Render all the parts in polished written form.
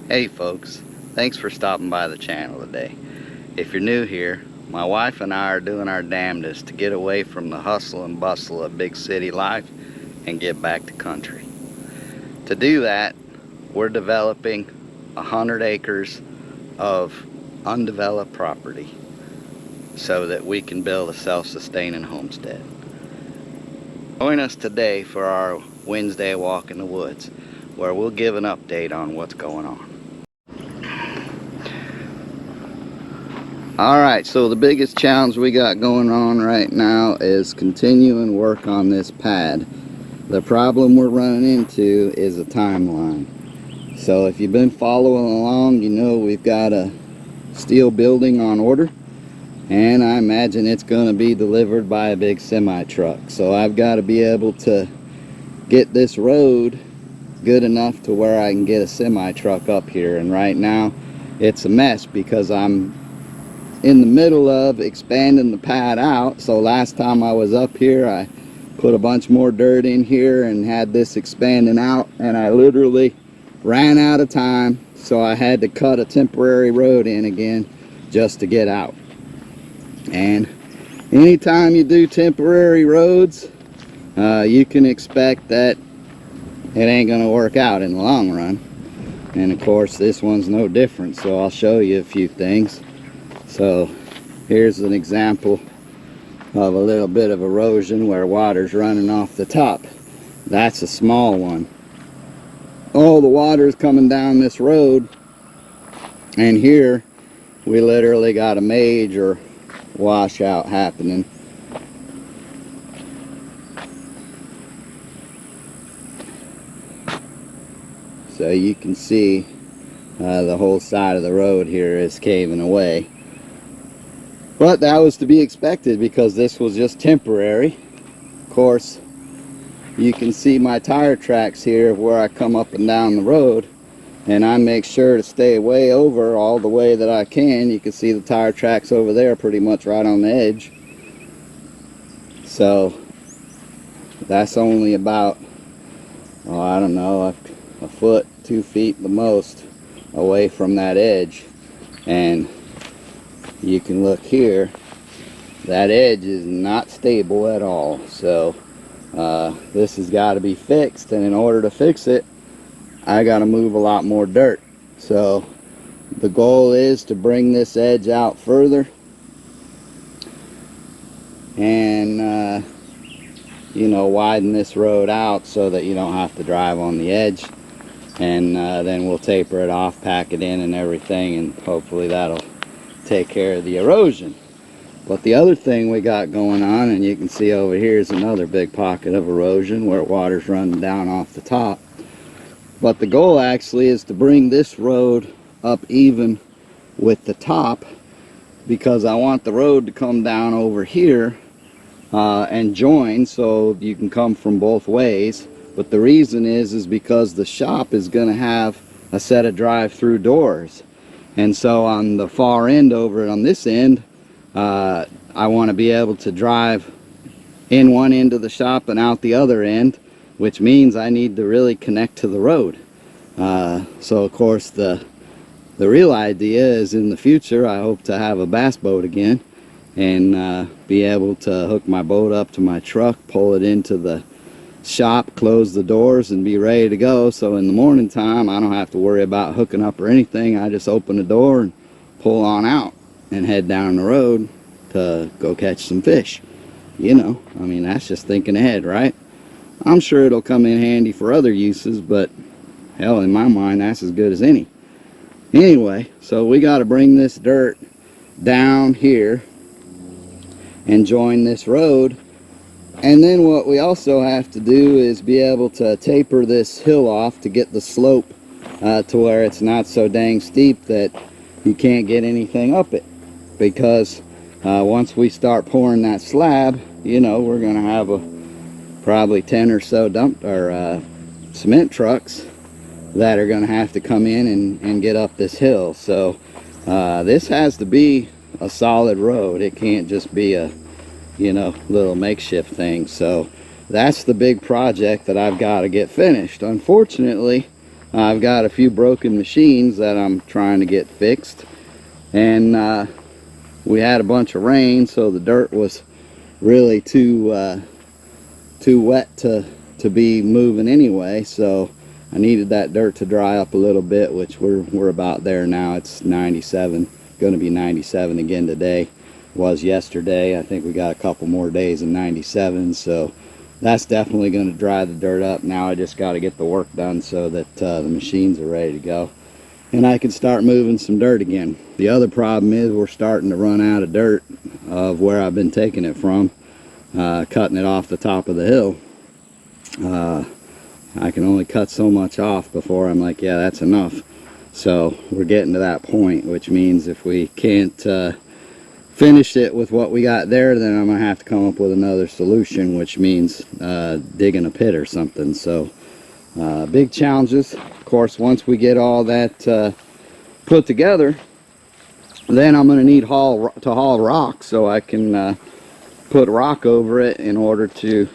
Hey folks, thanks for stopping by the channel today. If you're new here, my wife and I are doing our damnedest to get away from the hustle and bustle of big city life and get back to country. To do that, we're developing 100 acres of undeveloped property so that we can build a self-sustaining homestead. Join us today for our Wednesday walk in the woods, where we'll give an update on what's going on. Alright, so the biggest challenge we got going on right now is continuing work on this pad. The problem we're running into is a timeline. So if you've been following along, you know we've got a steel building on order, and I imagine it's going to be delivered by a big semi truck. So I've got to be able to get this road good enough to where I can get a semi truck up here, and right now it's a mess because I'm in the middle of expanding the pad out. So last time I was up here, I put a bunch more dirt in here and had this expanding out, and I literally ran out of time, so I had to cut a temporary road in again just to get out. And anytime you do temporary roads, you can expect that it ain't gonna work out in the long run. And of course this one's no different, so I'll show you a few things. So here's an example of a little bit of erosion where water's running off the top. That's a small one. All the water is coming down this road, and here we literally got a major washout happening. So you can see the whole side of the road here is caving away. But that was to be expected because this was just temporary. Of course, you can see my tire tracks here where I come up and down the road, and I make sure to stay way over all the way that I can. You can see the tire tracks over there pretty much right on the edge. So that's only about, oh, I don't know, a foot, 2 feet the most away from that edge. And you can look here, that edge is not stable at all. So this has got to be fixed, and in order to fix it, I got to move a lot more dirt. So the goal is to bring this edge out further and you know, widen this road out so that you don't have to drive on the edge. And then we'll taper it off, pack it in and everything, and hopefully that'll take care of the erosion. But the other thing we got going on, and you can see over here, is another big pocket of erosion where water's running down off the top. But the goal actually is to bring this road up even with the top, because I want the road to come down over here and join, so you can come from both ways. But the reason is because the shop is going to have a set of drive-through doors. And so on the far end over on this end, I want to be able to drive in one end of the shop and out the other end, which means I need to really connect to the road. So of course the real idea is in the future I hope to have a bass boat again, and be able to hook my boat up to my truck, pull it into the shop, close the doors, and be ready to go. So in the morning time I don't have to worry about hooking up or anything. I just open the door and pull on out and head down the road to go catch some fish. You know, I mean, that's just thinking ahead, right? I'm sure it'll come in handy for other uses, but hell, in my mind that's as good as any. Anyway, so we got to bring this dirt down here and join this road. And then what we also have to do is be able to taper this hill off to get the slope to where it's not so dang steep that you can't get anything up it. Because once we start pouring that slab, you know, we're going to have probably 10 or so cement trucks that are going to have to come in and get up this hill. So this has to be a solid road. It can't just be a, you know, little makeshift thing. So that's the big project that I've got to get finished. Unfortunately, I've got a few broken machines that I'm trying to get fixed, and we had a bunch of rain, so the dirt was really too wet to be moving anyway. So I needed that dirt to dry up a little bit, which we're about there now. It's 97, going to be 97 again today. Was yesterday. I think we got a couple more days in 97, so that's definitely going to dry the dirt up. Now I just got to get the work done so that the machines are ready to go and I can start moving some dirt again. The other problem is we're starting to run out of dirt of where I've been taking it from, cutting it off the top of the hill. I can only cut so much off before I'm like, yeah, that's enough. So we're getting to that point, which means if we can't finish it with what we got there, then I'm gonna have to come up with another solution, which means digging a pit or something. So big challenges. Of course, once we get all that put together, then I'm gonna need to haul rock, so I can put rock over it in order to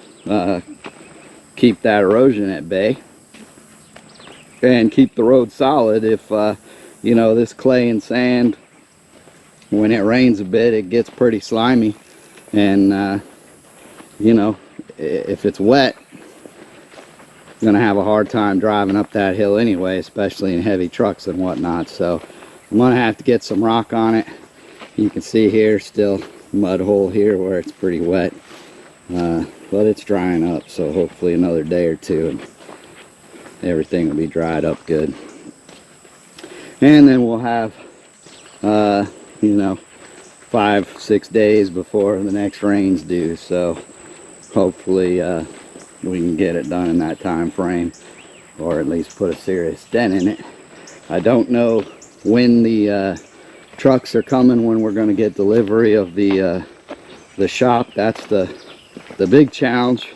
keep that erosion at bay and keep the road solid. If you know, this clay and sand, when it rains a bit, it gets pretty slimy, and you know, if it's wet, I'm gonna have a hard time driving up that hill anyway, especially in heavy trucks and whatnot. So I'm gonna have to get some rock on it. You can see here, still mud hole here where it's pretty wet, but it's drying up, so hopefully another day or two and everything will be dried up good. And then we'll have you know, 5-6 days before the next rain's due, so hopefully we can get it done in that time frame, or at least put a serious dent in it. I don't know when the trucks are coming, when we're going to get delivery of the shop. That's the big challenge,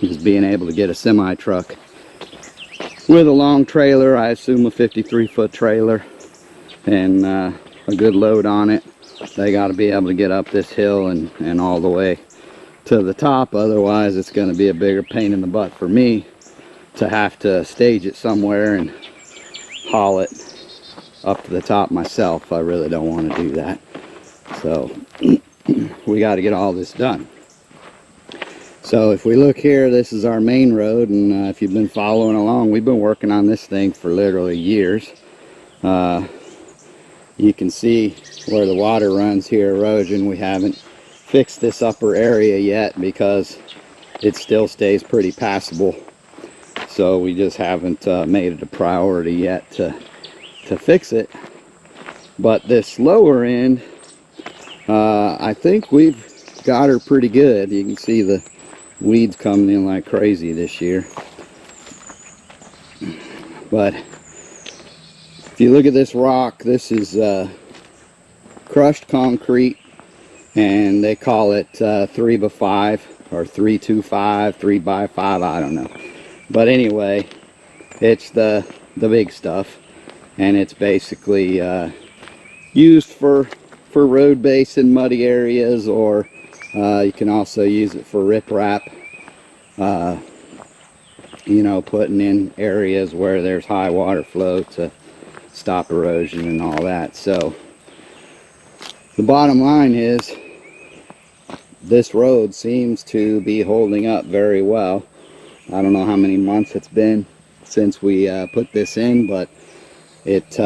is being able to get a semi truck with a long trailer, I assume a 53-foot trailer, and a good load on it. They got to be able to get up this hill and all the way to the top. Otherwise it's going to be a bigger pain in the butt for me to have to stage it somewhere and haul it up to the top myself. I really don't want to do that. So we got to get all this done. So if we look here, this is our main road, and if you've been following along, we've been working on this thing for literally years. You can see where the water runs here, erosion. We haven't fixed this upper area yet because it still stays pretty passable. So we just haven't made it a priority yet to fix it. But this lower end, I think we've got her pretty good. You can see the weeds coming in like crazy this year. But if you look at this rock, this is crushed concrete, and they call it 3x5 or 325, 3x5, I don't know. But anyway, it's the big stuff, and it's basically used for road base in muddy areas, or you can also use it for riprap, you know, putting in areas where there's high water flow to stop erosion and all that. So the bottom line is this road seems to be holding up very well. I don't know how many months it's been since we put this in, but it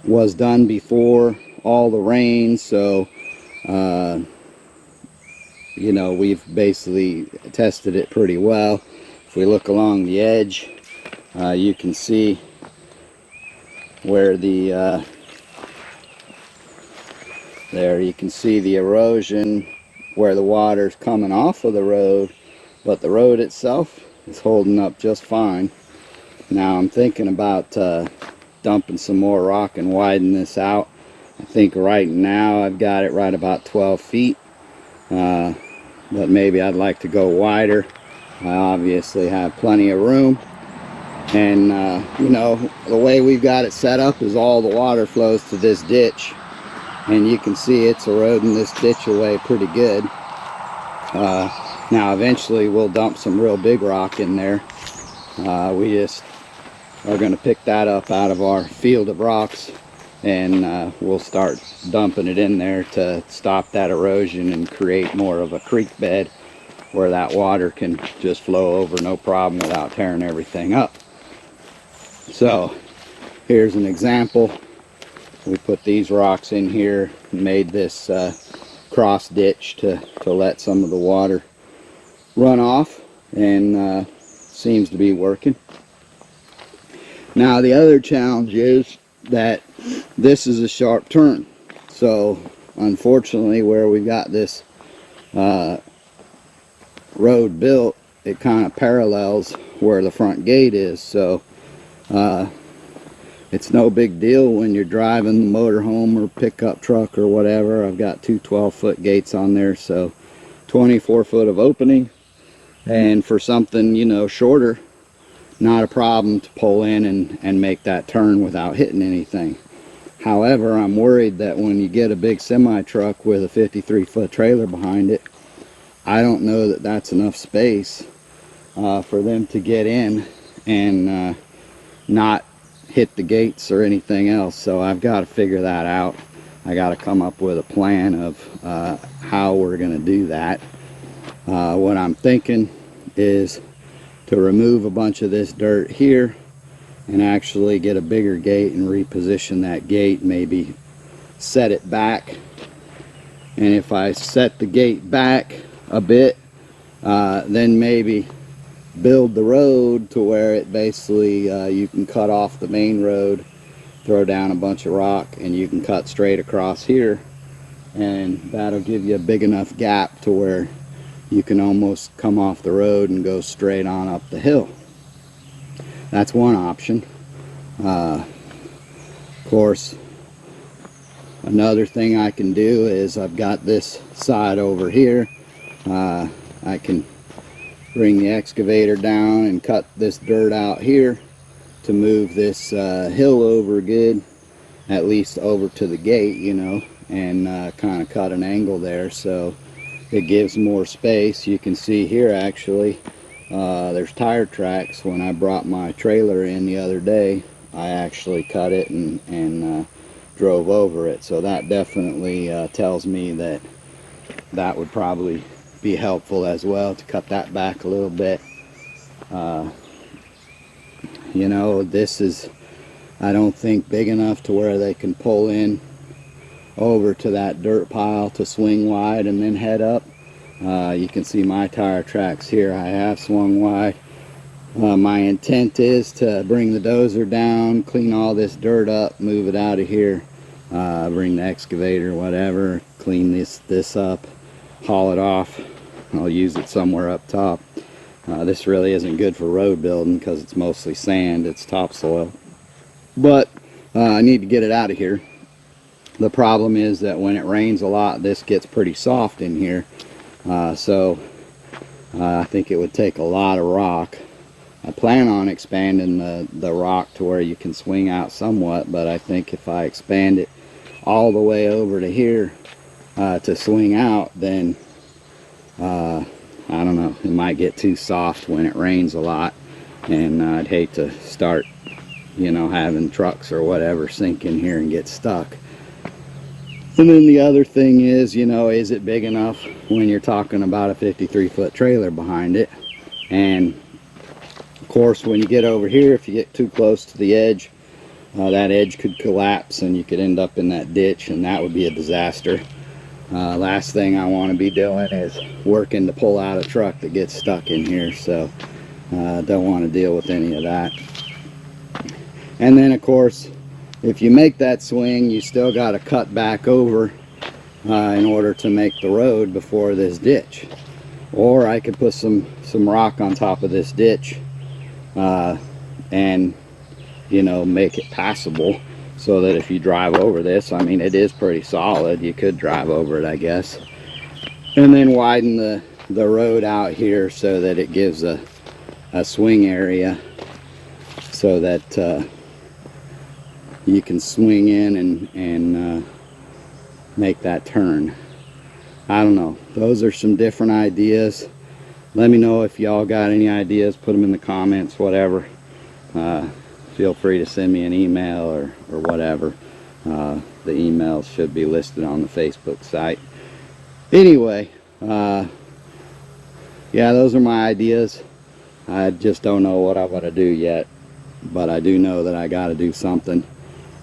was done before all the rain, so you know, we've basically tested it pretty well. If we look along the edge, you can see where the there you can see the erosion where the water's coming off of the road, but the road itself is holding up just fine. Now I'm thinking about dumping some more rock and widen this out. I think right now I've got it right about 12 feet, but maybe I'd like to go wider. I obviously have plenty of room, and you know, the way we've got it set up is all the water flows to this ditch, and you can see it's eroding this ditch away pretty good. Now eventually we'll dump some real big rock in there, We just are going to pick that up out of our field of rocks, and we'll start dumping it in there to stop that erosion and create more of a creek bed where that water can just flow over no problem without tearing everything up. So here's an example. We put these rocks in here and made this cross ditch to let some of the water run off, and seems to be working. Now the other challenge is that this is a sharp turn, so unfortunately where we've got this road built, it kind of parallels where the front gate is, so it's no big deal when you're driving the motorhome or pickup truck or whatever. I've got two 12-foot gates on there, so 24 foot of opening, and for something, you know, shorter, not a problem to pull in and make that turn without hitting anything. However, I'm worried that when you get a big semi truck with a 53-foot trailer behind it, I don't know that that's enough space for them to get in and not hit the gates or anything else. So I've got to figure that out. I got to come up with a plan of how we're going to do that. What I'm thinking is to remove a bunch of this dirt here and actually get a bigger gate and reposition that gate, maybe set it back. And if I set the gate back a bit, then maybe build the road to where it basically you can cut off the main road, throw down a bunch of rock, and you can cut straight across here, and that'll give you a big enough gap to where you can almost come off the road and go straight on up the hill. That's one option. Of course, another thing I can do is I've got this side over here. I can bring the excavator down and cut this dirt out here to move this hill over good, at least over to the gate, you know, and kind of cut an angle there so it gives more space. You can see here actually there's tire tracks. When I brought my trailer in the other day, I actually cut it and drove over it, so that definitely tells me that that would probably be helpful as well, to cut that back a little bit. You know, this is, I don't think, big enough to where they can pull in over to that dirt pile to swing wide and then head up. You can see my tire tracks here. I have swung wide. My intent is to bring the dozer down, clean all this dirt up, move it out of here, bring the excavator, whatever, clean this up, haul it off. I'll use it somewhere up top. This really isn't good for road building because it's mostly sand, it's topsoil. But I need to get it out of here. The problem is that when it rains a lot, this gets pretty soft in here. So I think it would take a lot of rock. I plan on expanding the rock to where you can swing out somewhat, but I think if I expand it all the way over to here to swing out, then I don't know, it might get too soft when it rains a lot, and I'd hate to start, you know, having trucks or whatever sink in here and get stuck. And then the other thing is, you know, is it big enough when you're talking about a 53-foot trailer behind it? And of course, when you get over here, if you get too close to the edge, that edge could collapse and you could end up in that ditch, and that would be a disaster. Last thing I want to be doing is working to pull out a truck that gets stuck in here, so don't want to deal with any of that. And then of course, if you make that swing, you still got to cut back over in order to make the road before this ditch. Or I could put some rock on top of this ditch and, you know, make it passable, so that if you drive over this, I mean, it is pretty solid, you could drive over it, I guess. And then widen the road out here so that it gives a swing area, so that you can swing in and make that turn. I don't know, those are some different ideas. let me know if y'all got any ideas. Put them in the comments, whatever. Feel free to send me an email or whatever. The emails should be listed on the Facebook site. Anyway, yeah, those are my ideas. I just don't know what I want to do yet, but I do know that I got to do something,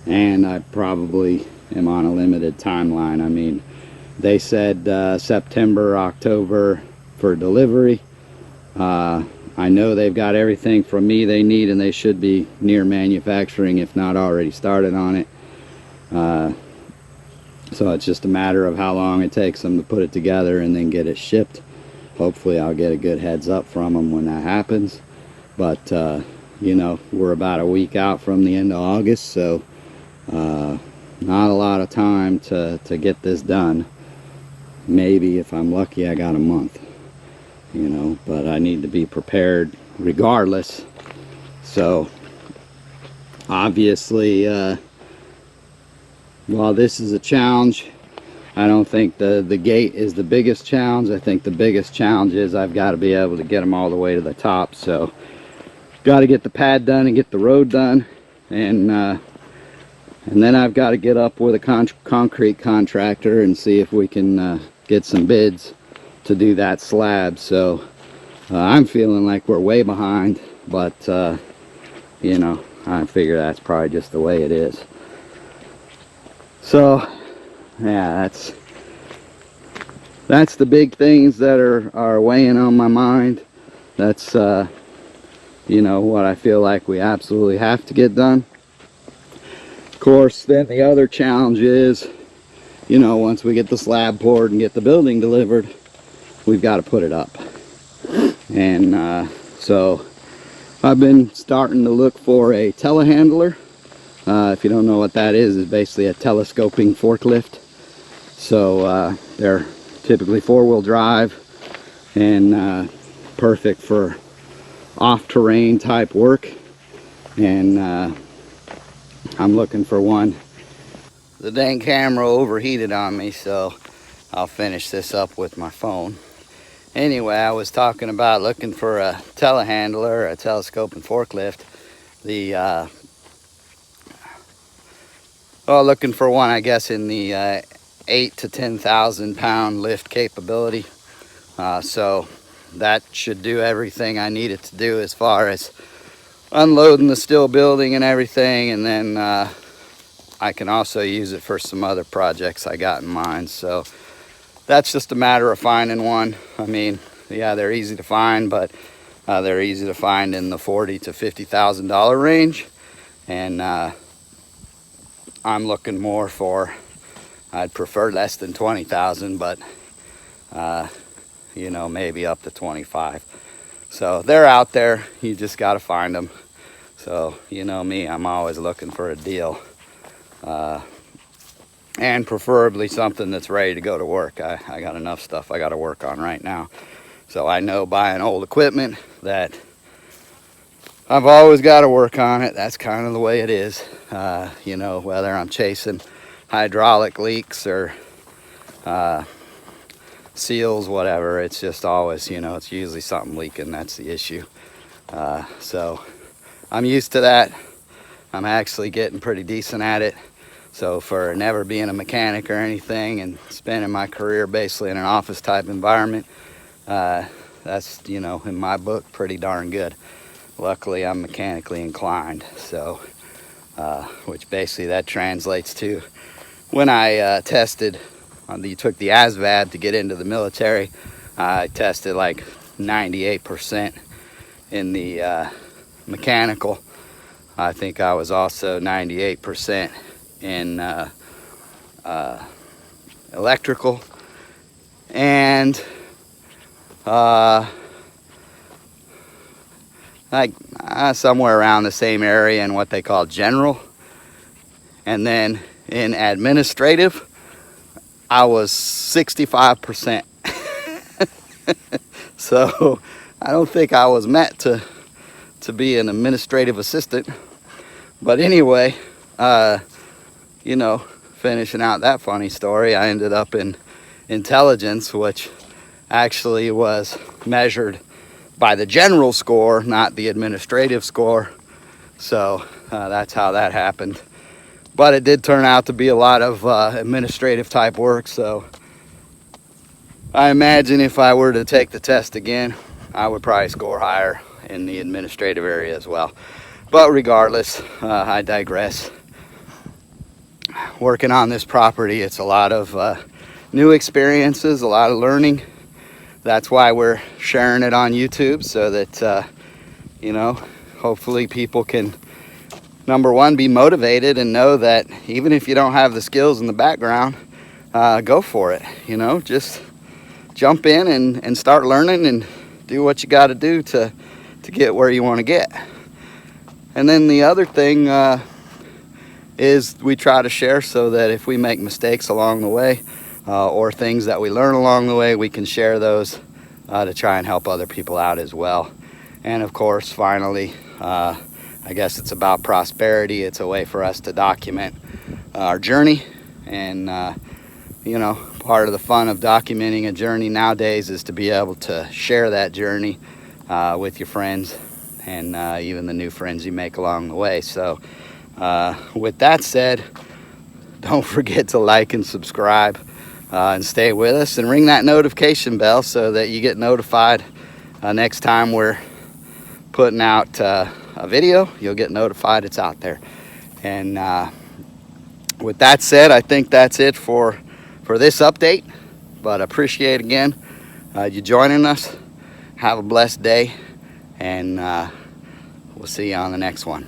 and I probably am on a limited timeline. I mean, they said September, October for delivery. I know they've got everything from me they need, and they should be near manufacturing, if not already started on it. So it's just a matter of how long it takes them to put it together and then get it shipped. Hopefully I'll get a good heads up from them when that happens. But you know, we're about a week out from the end of August, so not a lot of time to get this done. Maybe if I'm lucky I got a month, you know, but I need to be prepared regardless. So obviously while this is a challenge, I don't think the gate is the biggest challenge. I think the biggest challenge is I've got to be able to get them all the way to the top. So got to get the pad done and get the road done, and then I've got to get up with a concrete contractor and see if we can get some bids to do that slab. So I'm feeling like we're way behind, but you know, I figure that's probably just the way it is. So yeah, that's the big things that are weighing on my mind. That's you know, what I feel like we absolutely have to get done. Of course, then the other challenge is, you know, once we get the slab poured and get the building delivered, we've got to put it up. And so I've been starting to look for a telehandler. If you don't know what that is, it's basically a telescoping forklift. So they're typically 4-wheel drive and perfect for off-terrain type work. And I'm looking for one. The dang camera overheated on me, so I'll finish this up with my phone. Anyway, I was talking about looking for a telehandler, a telescoping forklift. Well, looking for one, I guess, in the 8 to 10,000 pound lift capability. So that should do everything I need it to do as far as unloading the steel building and everything. And then I can also use it for some other projects I got in mind. So that's just a matter of finding one. I mean, yeah, they're easy to find, but they're easy to find in the $40,000 to $50,000 range. And I'm looking more for, I'd prefer less than 20,000, but you know, maybe up to 25. So they're out there, you just got to find them. So you know me, I'm always looking for a deal, and preferably something that's ready to go to work. I got enough stuff I got to work on right now. So I know buying old equipment that I've always got to work on it. That's kind of the way it is. You know, whether I'm chasing hydraulic leaks or seals, whatever, it's just always, you know, it's usually something leaking. That's the issue. So I'm used to that. I'm actually getting pretty decent at it. So for never being a mechanic or anything and spending my career basically in an office type environment, that's, you know, in my book, pretty darn good. Luckily, I'm mechanically inclined, so which basically that translates to when I tested, you took the ASVAB to get into the military. I tested like 98% in the mechanical. I think I was also 98% in electrical, and like somewhere around the same area in what they call general. And then in administrative, I was 65%. So I don't think I was meant to be an administrative assistant. But anyway, you know, finishing out that funny story, I ended up in intelligence, which actually was measured by the general score, not the administrative score. So that's how that happened. But it did turn out to be a lot of administrative type work. So I imagine if I were to take the test again, I would probably score higher in the administrative area as well. But regardless, I digress. Working on this property, it's a lot of new experiences, a lot of learning. That's why we're sharing it on YouTube, so that you know, hopefully people can, number one, be motivated and know that even if you don't have the skills in the background, go for it. You know, just jump in and start learning and do what you got to do to get where you want to get. And then the other thing is we try to share so that if we make mistakes along the way, or things that we learn along the way, we can share those to try and help other people out as well. And of course, finally, I guess it's about prosperity. It's a way for us to document our journey. And you know, part of the fun of documenting a journey nowadays is to be able to share that journey with your friends, and even the new friends you make along the way. So with that said, don't forget to like and subscribe, and stay with us, and ring that notification bell so that you get notified next time we're putting out a video. You'll get notified it's out there. And with that said, I think that's it for this update. But I appreciate again you joining us. Have a blessed day, and we'll see you on the next one.